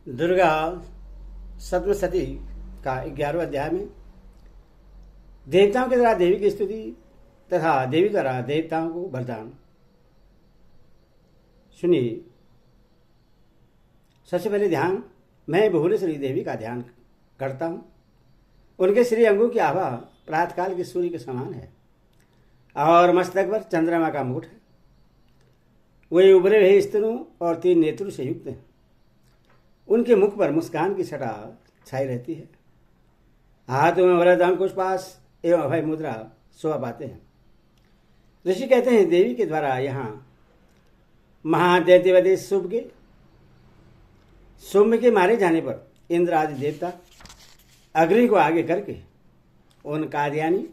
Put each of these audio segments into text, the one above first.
दुर्गा सप्तशती का 11वां अध्याय में देवताओं के द्वारा देवी की स्तुति तथा देवी द्वारा देवताओं को वरदान। सुनिए। सबसे पहले ध्यान, मैं भुवनेश्वरी देवी का ध्यान करता हूँ। उनके श्री अंगों की आभा प्रातःकाल के सूर्य के समान है और मस्तक पर चंद्रमा का मुकुट है। वे उभरे हुए स्तनों और 3 नेत्रों से युक्त हैं। उनके मुख पर मुस्कान की छटा छाई रहती है। हाथों में वरद अंकुश पास एवं अभय मुद्रा शोभा पाते हैं। ऋषि कहते हैं, देवी के द्वारा यहाँ महादैत्यवधि शुंभ के मारे जाने पर इंद्र आदि देवता अग्नि को आगे करके उन कादियानी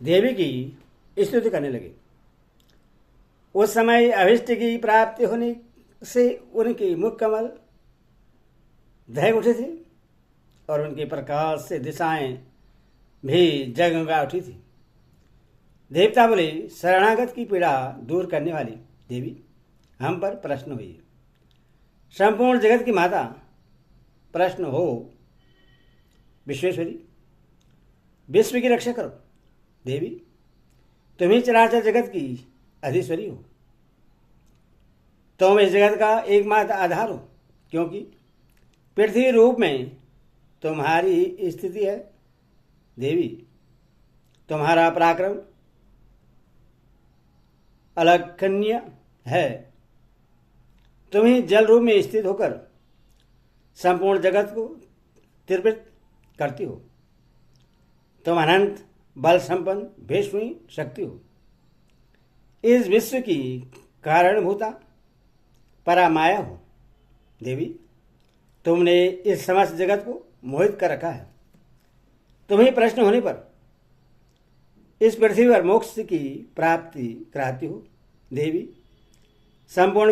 देवी की स्तुति करने लगे। उस समय अभिष्ट की प्राप्ति होने से उनके मुख कमल दहक उठे थे और उनके प्रकाश से दिशाएं भी जगमगा उठी थी। देवता बोले, शरणागत की पीड़ा दूर करने वाली देवी, हम पर प्रश्न हुई। संपूर्ण जगत की माता प्रश्न हो विश्वेश्वरी, विश्व की रक्षा करो देवी, तुम ही चराचर जगत की अधीश्वरी हो। तुम इस जगत का एकमात्र आधार हो, क्योंकि पृथ्वी रूप में तुम्हारी स्थिति है देवी। तुम्हारा पराक्रम अलखनीय है। तुम ही जल रूप में स्थित होकर संपूर्ण जगत को त्रिवृत करती हो। तुम अनंत बल संपन्न भीष्मी शक्ति हो। इस विश्व की कारणभूता परामाया हो देवी। तुमने इस समस्त जगत को मोहित कर रखा है। तुम्हें प्रश्न होने पर इस पृथ्वी पर मोक्ष की प्राप्ति कराती हो देवी। संपूर्ण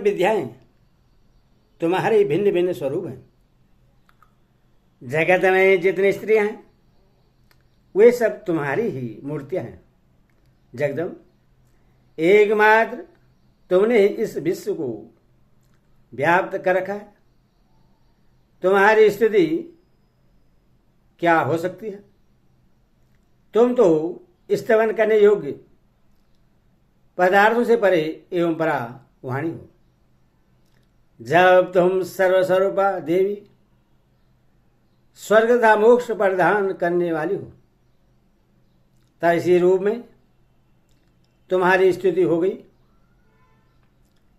विद्याएं तुम्हारे भिन्न भिन्न स्वरूप हैं। जगत में जितनी स्त्रियां हैं वे सब तुम्हारी ही मूर्तियां हैं। जगदम, एकमात्र तुमने इस विश्व को व्याप्त कर रखा है। तुम्हारी स्थिति क्या हो सकती है? तुम तो स्तवन करने योग्य पदार्थों से परे एवं परा वाणी हो। जब तुम सर्वस्वरूपा देवी स्वर्ग तथा मोक्ष प्रदान करने वाली हो, तब इसी रूप में तुम्हारी स्तुति हो गई।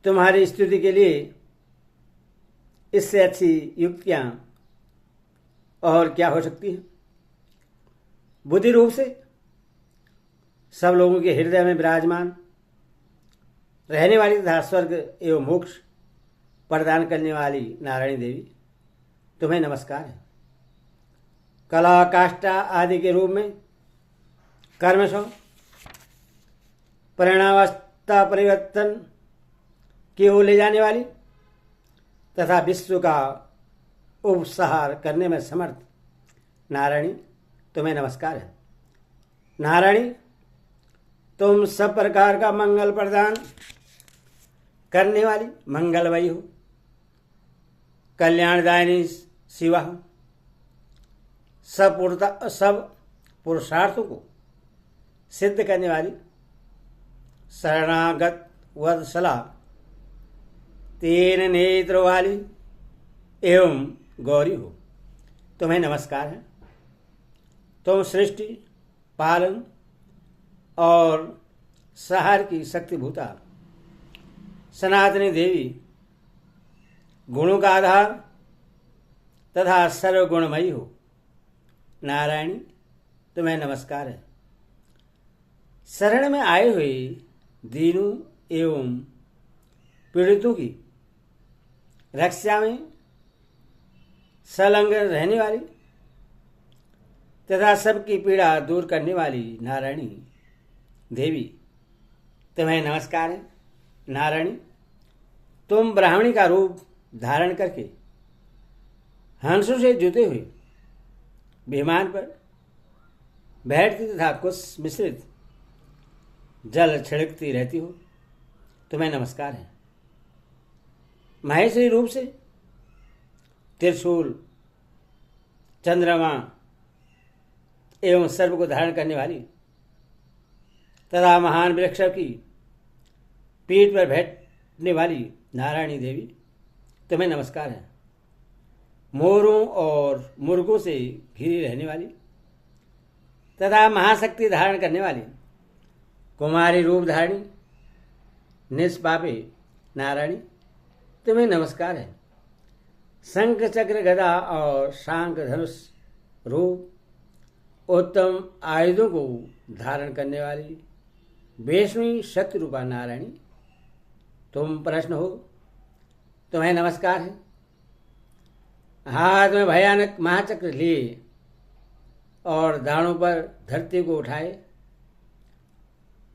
तुम्हारी स्तुति के लिए इससे अच्छी युक्तियां और क्या हो सकती है? बुद्धि रूप से सब लोगों के हृदय में विराजमान रहने वाली तथा स्वर्ग एवं मोक्ष प्रदान करने वाली नारायणी देवी, तुम्हें नमस्कार है। कला काष्ठा आदि के रूप में कर्मशो परिणामावस्था परिवर्तन की ओर ले जाने वाली तथा विश्व का उपसंहार करने में समर्थ नारायणी, तुम्हें नमस्कार है। नारायणी, तुम सब प्रकार का मंगल प्रदान करने वाली मंगलमयी हो, कल्याणदायिनी शिवा हो। सब पुरुषार्थों को सिद्ध करने वाली शरणागत वत्सला 3 नेत्र वाली एवं गौरी हो, तुम्हें नमस्कार है। तुम सृष्टि, पालन और संहार की शक्तिभूता सनातनी देवी, गुणों का आधार तथा सर्वगुणमयी हो। नारायणी, तुम्हें नमस्कार है। शरण में आए हुए दीनों एवं पीड़ितों की रक्षा में संलग्न रहने वाली तथा सबकी पीड़ा दूर करने वाली नारायणी देवी, तुम्हें नमस्कार है। नारायणी, तुम ब्राह्मणी का रूप धारण करके हंसों से जुते हुए विमान पर बैठती तथा कुछ मिश्रित जल छिड़कती रहती हो, तुम्हें नमस्कार है। महेश्वरी रूप से त्रिशूल, चंद्रमा एवं सर्व को धारण करने वाली तथा महान वृक्ष की पीठ पर बैठने वाली नारायणी देवी, तुम्हें नमस्कार है। मोरों और मुर्गों से घिरी रहने वाली तथा महाशक्ति धारण करने वाली कुमारी रूप धारिणी निष्पापे नारायणी, तुम्हें नमस्कार है। शंख चक्र गदा और शांख धनुष रूप उत्तम आयुधों को धारण करने वाली वैष्णवी शक्ति रूपा नारायणी, तुम प्रश्न हो, तुम्हें नमस्कार है। हाथ में भयानक महाचक्र लिए और दाणों पर धरती को उठाए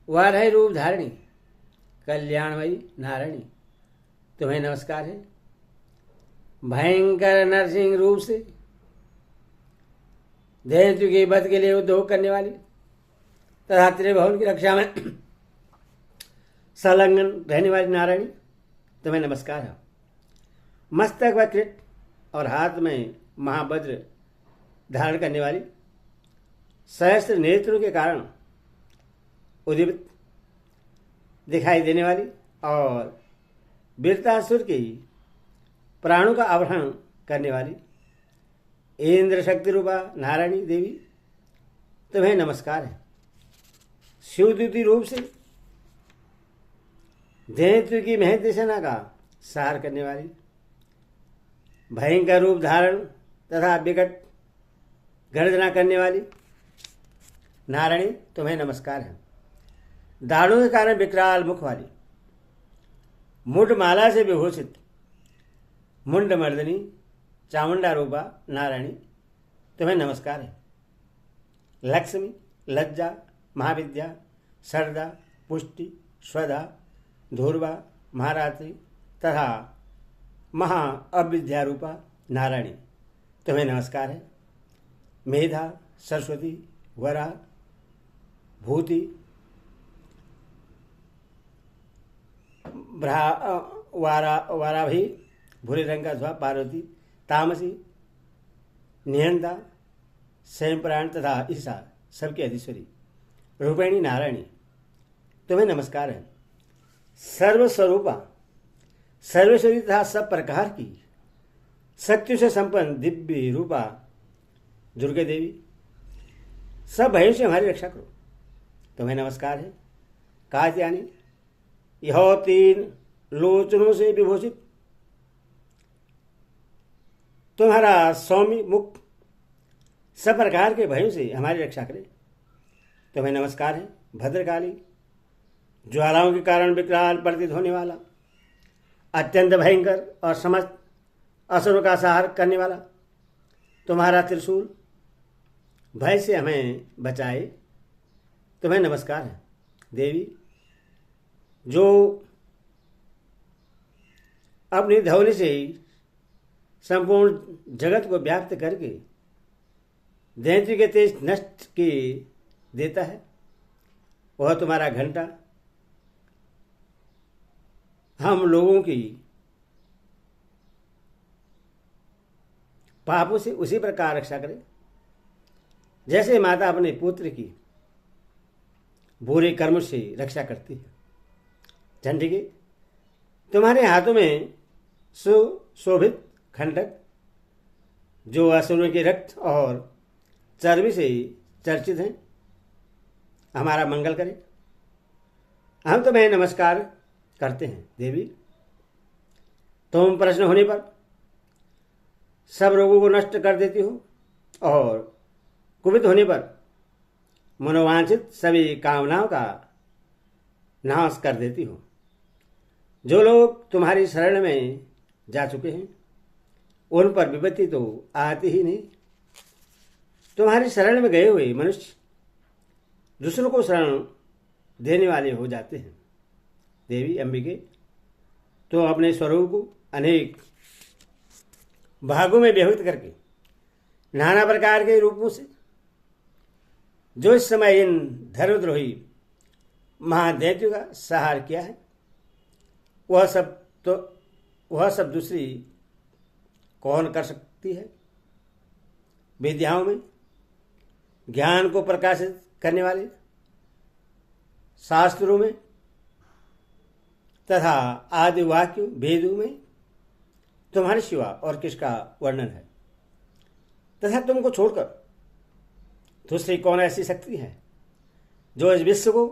वाराही रूप धारिणी कल्याणमयी नारायणी, तुम्हें नमस्कार है। भयंकर नरसिंह रूप से दैत्य के वध के लिए उद्योग करने वाली तथा त्रिभुवन की रक्षा में संलग्न रहने वाली नारायणी, तुम्हें नमस्कार है। मस्तक व कृट और हाथ में महावज्र धारण करने वाली सहस्त्र नेत्रों के कारण उद्दीपित दिखाई देने वाली और वीरतासुर के प्राणों का आवहरण करने वाली इंद्र शक्ति रूपा नारायणी देवी, तुम्हें नमस्कार है। शिवदूती रूप से दैत्य की महती सेना का संहार करने वाली भयंकर रूप धारण तथा विकट गर्जना करने वाली नारायणी, तुम्हें नमस्कार है। दाढ़ों के कारण विकराल मुख वाली मुंडमाला से विभूषित मुंडमर्दिनी चामुंडा रूपा नारायणी, तुम्हें नमस्कार है। लक्ष्मी, लज्जा, महाविद्या, सरदा, पुष्टि, स्वदा, धूर्वा, महारात्रि तथा महा अविद्या रूपा नारायणी, तुम्हें नमस्कार है। मेधा, सरस्वती, वरा, भूति, वाराभी, भूरे रंग का ध्वा, पार्वती, तामसी, निहंता, स्वयंप्राण तथा ईशा सबकी अधीश्वरी रूपिणी नारायणी, तुम्हें नमस्कार है। सर्वस्वरूपा, सर्वेश्वरी तथा सब प्रकार की शक्ति से संपन्न दिव्य रूपा दुर्गे देवी, सब भयों से हमारी रक्षा करो, तुम्हें नमस्कार है। कात्यायनी, यह तीन लोचनों से विभूषित तुम्हारा सौम्य मुख सब प्रकार के भयों से हमारी रक्षा करे, तुम्हें नमस्कार है। भद्रकाली, ज्वालाओं के कारण विकराल प्रतीत होने वाला अत्यंत भयंकर और समस्त असुरों का संहार करने वाला तुम्हारा त्रिशूल भय से हमें बचाए, तुम्हें नमस्कार है। देवी, जो अपनी धौली से संपूर्ण जगत को व्याप्त करके दैत्य के तेज नष्ट की देता है, वह तुम्हारा घंटा हम लोगों की पापों से उसी प्रकार रक्षा करे जैसे माता अपने पुत्र की बुरे कर्म से रक्षा करती है। चंडिके, तुम्हारे हाथों में सुशोभित खंडक जो असुरों के रक्त और चर्बी से चर्चित हैं, हमारा मंगल करें। हम तुम्हें नमस्कार करते हैं। देवी, तुम प्रश्न होने पर सब रोगों को नष्ट कर देती हो और कुपित होने पर मनोवांछित सभी कामनाओं का नाश कर देती हो। जो लोग तुम्हारी शरण में जा चुके हैं उन पर विपत्ति तो आती ही नहीं। तुम्हारी शरण में गए हुए मनुष्य दूसरों को शरण देने वाले हो जाते हैं। देवी अंबिके, तो अपने स्वरूप को अनेक भागों में व्यक्त करके नाना प्रकार के रूपों से जो इस समय इन धर्मद्रोही महादैत्यों का संहार किया है, वह सब तो वह सब दूसरी कौन कर सकती है? विद्याओं में ज्ञान को प्रकाशित करने वाले शास्त्रों में तथा आदि वाक्यों वेदों में तुम्हारे सिवा और किसका वर्णन है? तथा तुमको छोड़कर दूसरी कौन ऐसी शक्ति है जो इस विश्व को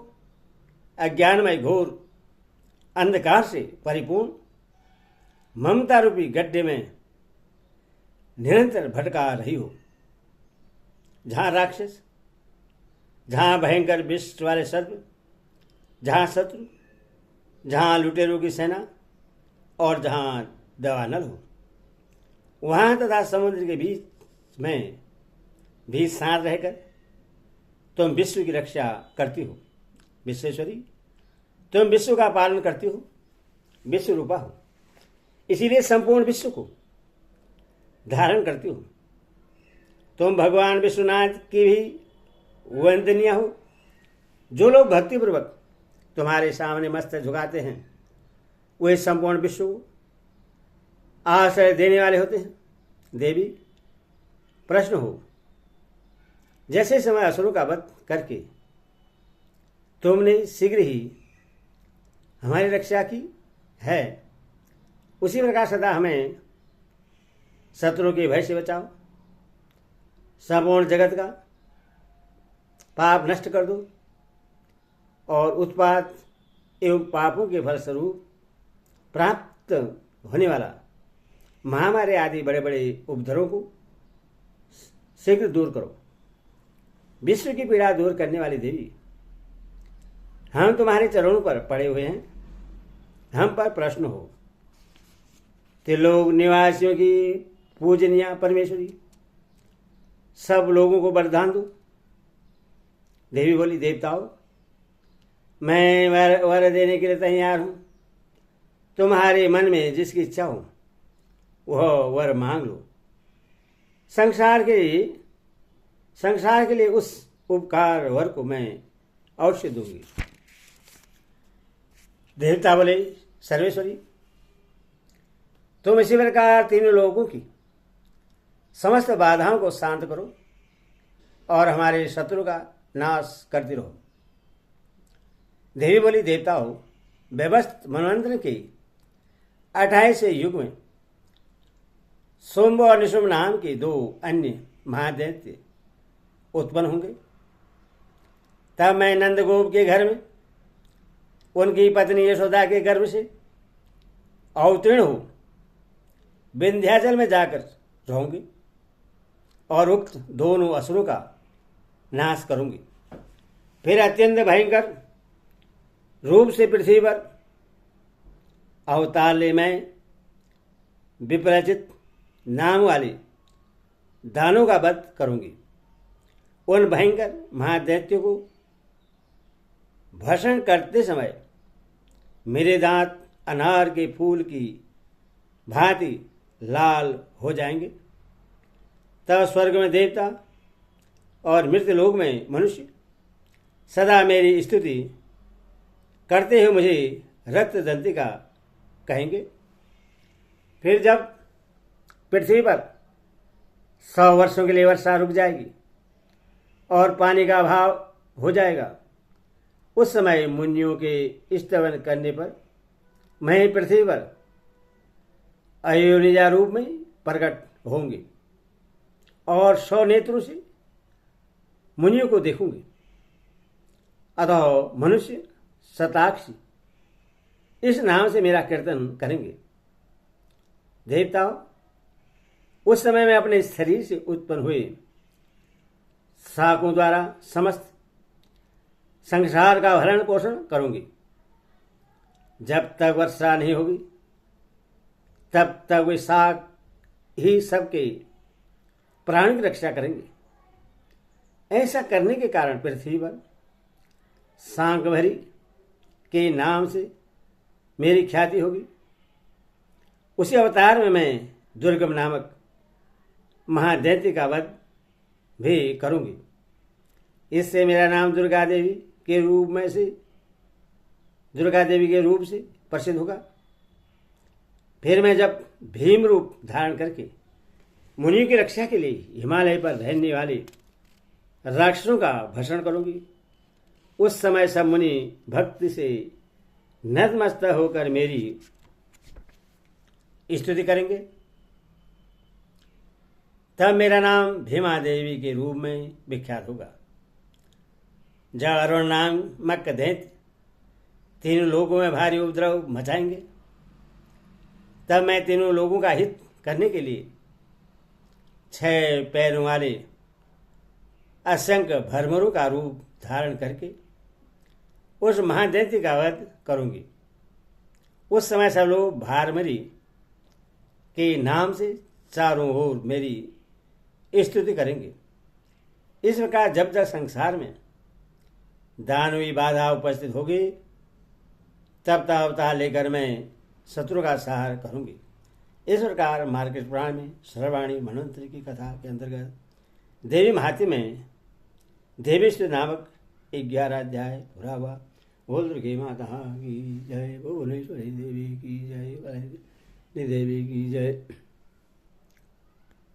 अज्ञानमय घोर अंधकार से परिपूर्ण ममता रूपी गड्ढे में निरंतर भटका रही हो, जहां राक्षस, जहां भयंकर विष वाले सर्प, जहां शत्रु, जहां लुटेरों की सेना और जहां दवानल हो, वहां तथा समुद्र के बीच में भी साथ रहकर तुम विश्व की रक्षा करती हो। विश्वेश्वरी, तुम विश्व का पालन करती हो, विश्व रूपा हो, इसीलिए संपूर्ण विश्व को धारण करती हो। तुम भगवान विश्वनाथ की भी वंदनीय हो। जो लोग भक्तिपूर्वक तुम्हारे सामने मस्तक झुकाते हैं वे संपूर्ण विश्व को आश्रय देने वाले होते हैं। देवी, प्रश्न हो, जैसे समय असुरों का वध करके तुमने शीघ्र ही हमारी रक्षा की है, उसी प्रकार सदा हमें शत्रुओं के भय से बचाओ। संपूर्ण जगत का पाप नष्ट कर दो और उत्पात एवं पापों के फलस्वरूप प्राप्त होने वाला महामारी आदि बड़े बड़े उपद्रवों को शीघ्र दूर करो। विश्व की पीड़ा दूर करने वाली देवी, हम तुम्हारे चरणों पर पड़े हुए हैं। हम पर प्रश्न हो। त्रिलोक निवासियों की पूजनीय परमेश्वरी, सब लोगों को वरदान दो। देवी बोली, देवताओं, मैं वर देने के लिए तैयार हूं। तुम्हारे मन में जिसकी इच्छा हो वह वर मांग लो। संसार के लिए उस उपकार वर को मैं अवश्य दूंगी। देवता बोले, सर्वेश्वरी, तुम इसी प्रकार तीनों लोगों की समस्त बाधाओं को शांत करो और हमारे शत्रु का नाश करती रहो। देवी बोली, देवताओं, व्यवस्थ मनवंतर के 28वें युग में सोम्ब और निशुम्भ नाम के 2 अन्य महादैत्य उत्पन्न होंगे। तब मैं नंदगोप के घर में उनकी पत्नी यशोदा के गर्भ से अवतीर्ण हो विंध्याचल में जाकर रहूंगी और उक्त दोनों असुरों का नाश करूंगी। फिर अत्यंत भयंकर रूप से पृथ्वी पर अवतार ले मैं विपराजित नाम वाले दानों का वध करूंगी। उन भयंकर महादैत्यों को भक्षण करते समय मेरे दांत अनार के फूल की भांति लाल हो जाएंगे। तब स्वर्ग में देवता और मृत्यु लोक में मनुष्य सदा मेरी स्तुति करते हुए मुझे रक्त दंतिका कहेंगे। फिर जब पृथ्वी पर 100 वर्षों के लिए वर्षा रुक जाएगी और पानी का अभाव हो जाएगा, उस समय मुनियों के स्तवन करने पर मैं पृथ्वी पर अयोनिजा रूप में प्रकट होंगे और 100 नेत्रों से मुनियों को देखूंगी। अतः मनुष्य शताक्षी इस नाम से मेरा कीर्तन करेंगे। देवताओं, उस समय मैं अपने शरीर से उत्पन्न हुए शाकों द्वारा समस्त संसार का भरण पोषण करूंगी। जब तक वर्षा नहीं होगी तब तक वे शाक ही सबके प्राण की रक्षा करेंगे। ऐसा करने के कारण पृथ्वी पर शाकंभरी के नाम से मेरी ख्याति होगी। उसी अवतार में मैं दुर्गम नामक महादैत्य का वध भी करूंगी। इससे मेरा नाम दुर्गा देवी के रूप से प्रसिद्ध होगा। फिर मैं जब भीम रूप धारण करके मुनियों की रक्षा के लिए हिमालय पर रहने वाले राक्षसों का भक्षण करूंगी, उस समय सब मुनि भक्ति से नतमस्तक होकर मेरी स्तुति करेंगे। तब मेरा नाम भीमा देवी के रूप में विख्यात होगा। जब अरुण नामक दैत्य तीनों लोगों में भारी उपद्रव मचाएंगे, तब मैं तीनों लोगों का हित करने के लिए 6 पैरों वाले असंख्य भरमरों का रूप धारण करके उस महादैत्य का वध करूंगी। उस समय सब लोग भारमरी के नाम से चारों ओर मेरी स्तुति करेंगे। इस प्रकार जब तक संसार में दानवी बाधा उपस्थित होगी, तब तक अवतार लेकर मैं शत्रु का सहार करूंगी। इस प्रकार मार्कंडेय पुराण में सर्ववाणी मनवंतरी की कथा के अंतर्गत देवी महात्म्य में देवी स्तुति नामक 11 अध्याय पूरा हुआ। बोल दुर्गे माता की जय, भुवनेश्वरी देवी की जय, देवी की जय।